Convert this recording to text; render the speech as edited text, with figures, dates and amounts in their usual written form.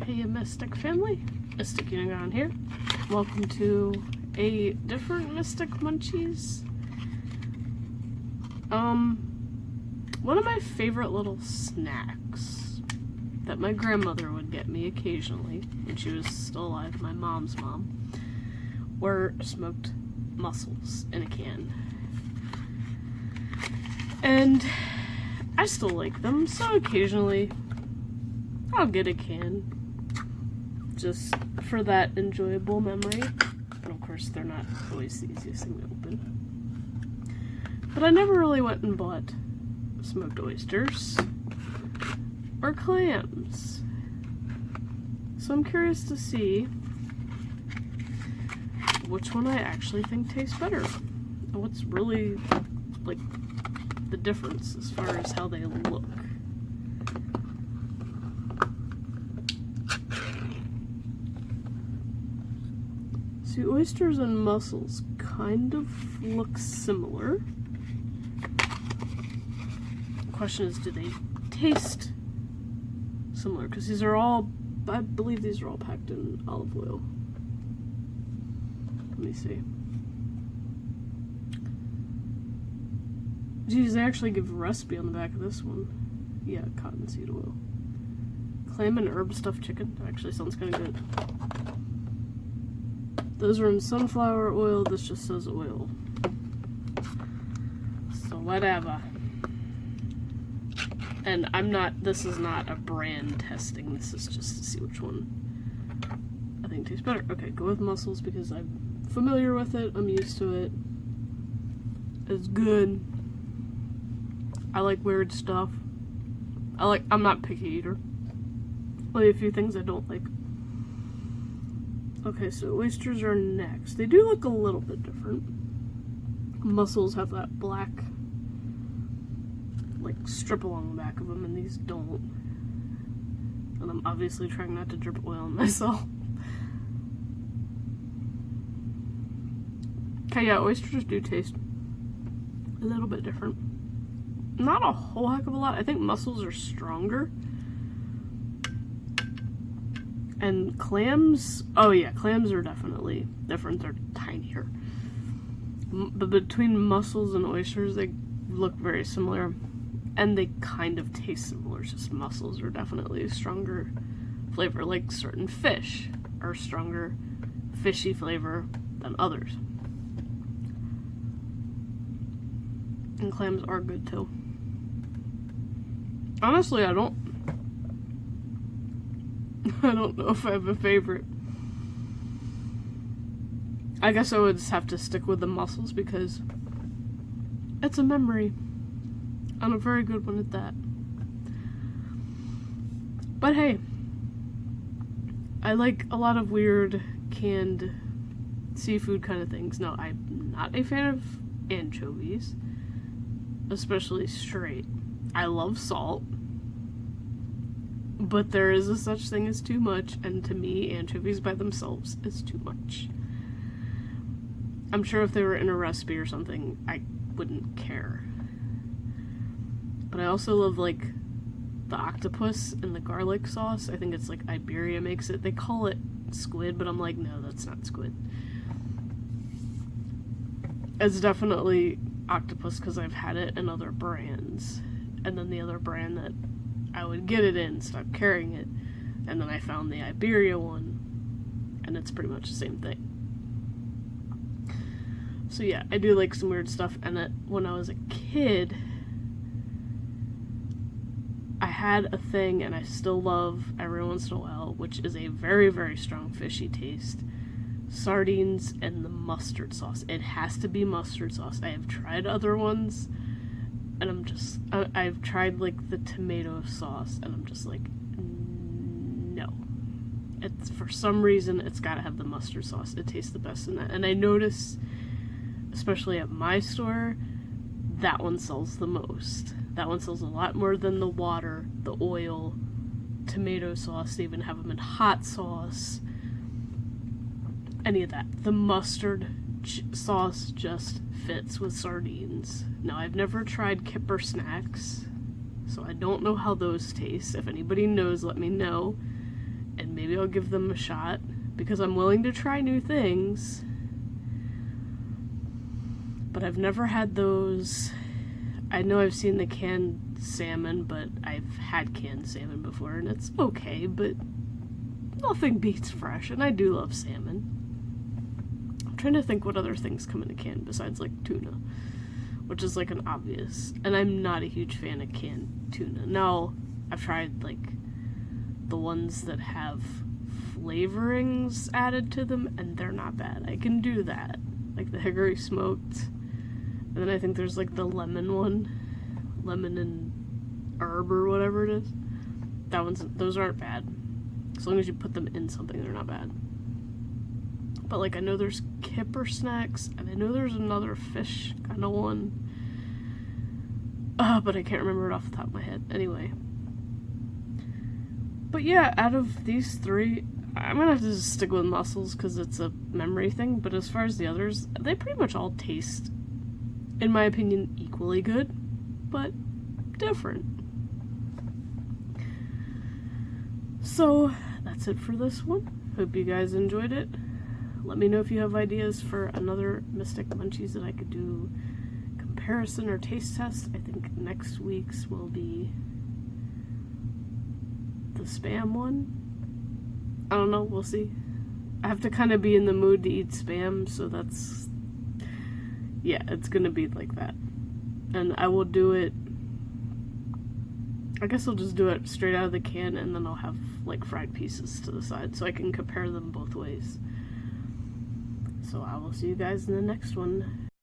Hey Mystic family, Mystic Unicorn here. Welcome to a different Mystic Munchies. One of my favorite little snacks that my grandmother would get me occasionally when she was still alive, my mom's mom, were smoked mussels in a can. And I still like them, so occasionally I'll get a can just for that enjoyable memory. And of course, they're not always the easiest thing to open. But I never really went and bought smoked oysters or clams. So I'm curious to see which one I actually think tastes better. And what's really, like, the difference as far as how they look. See, oysters and mussels kind of look similar. The question is, do they taste similar? Because these are all, I believe these are all packed in olive oil. Let me see. Geez, they actually give a recipe on the back of this one. Yeah, cottonseed oil. Clam and herb stuffed chicken. That actually sounds kind of good. Those are in sunflower oil. This just says oil. So whatever. And this is not a brand testing. This is just to see which one I think tastes better. Okay, go with mussels because I'm familiar with it. I'm used to it. It's good. I like weird stuff. I'm not a picky eater. Only a few things I don't like. Okay, so oysters are next. They do look a little bit different. Mussels have that black, like, strip along the back of them, and these don't. And I'm obviously trying not to drip oil on myself. Okay, yeah, oysters do taste a little bit different. Not a whole heck of a lot. I think mussels are stronger. And clams, oh yeah, clams are definitely different. They're tinier. But between mussels and oysters, they look very similar. And they kind of taste similar. It's just mussels are definitely a stronger flavor. Like certain fish are stronger fishy flavor than others. And clams are good too. Honestly, I don't know if I have a favorite. I guess I would just have to stick with the mussels because it's a memory. And a very good one at that. But hey, I like a lot of weird canned seafood kind of things. Now, I'm not a fan of anchovies, especially straight. I love salt. But there is a such thing as too much, and to me, anchovies by themselves is too much. I'm sure if they were in a recipe or something, I wouldn't care. But I also love, like, the octopus and the garlic sauce. I think it's, like, Iberia makes it. They call it squid, but I'm like, no, that's not squid. It's definitely octopus because I've had it in other brands. And then the other brand that I would get it in, stop carrying it, and then I found the Iberia one, and it's pretty much the same thing. So yeah, I do like some weird stuff, and that when I was a kid, I had a thing, and I still love every once in a while, which is a very, very strong fishy taste. Sardines and the mustard sauce. It has to be mustard sauce. I have tried other ones, and I've tried, like, the tomato sauce, and I'm just like, no. It's, for some reason, it's gotta have the mustard sauce. It tastes the best in that. And I notice, especially at my store, that one sells the most. That one sells a lot more than the water, the oil, tomato sauce. They even have them in hot sauce. Any of that. The mustard sauce just fits with sardines. Now, I've never tried kipper snacks, so I don't know how those taste. If anybody knows, let me know. and maybe I'll give them a shot because I'm willing to try new things. But I've never had those. I know I've seen the canned salmon, but I've had canned salmon before, and it's okay, but nothing beats fresh, and I do love salmon. I'm trying to think what other things come in a can besides, like, tuna, which is, like, an obvious, and I'm not a huge fan of canned tuna. Now, I've tried, like, the ones that have flavorings added to them, and they're not bad. I can do that, like the hickory smoked. And then I think there's like the lemon one. Lemon and herb or whatever it is. Those aren't bad. As long as you put them in something, they're not bad. But like I know there's kipper snacks, and I know there's another fish kind of one. But I can't remember it off the top of my head. Anyway. But yeah, out of these three, I'm gonna have to just stick with mussels because it's a memory thing. But as far as the others, they pretty much all taste, in my opinion, equally good, but different. So, that's it for this one. Hope you guys enjoyed it. Let me know if you have ideas for another Mystic Munchies that I could do comparison or taste test. I think next week's will be the Spam one. I don't know, we'll see. I have to kind of be in the mood to eat Spam, so that's... yeah, it's gonna be like that. And I will do it... I guess I'll just do it straight out of the can, and then I'll have, like, fried pieces to the side, so I can compare them both ways. So I will see you guys in the next one.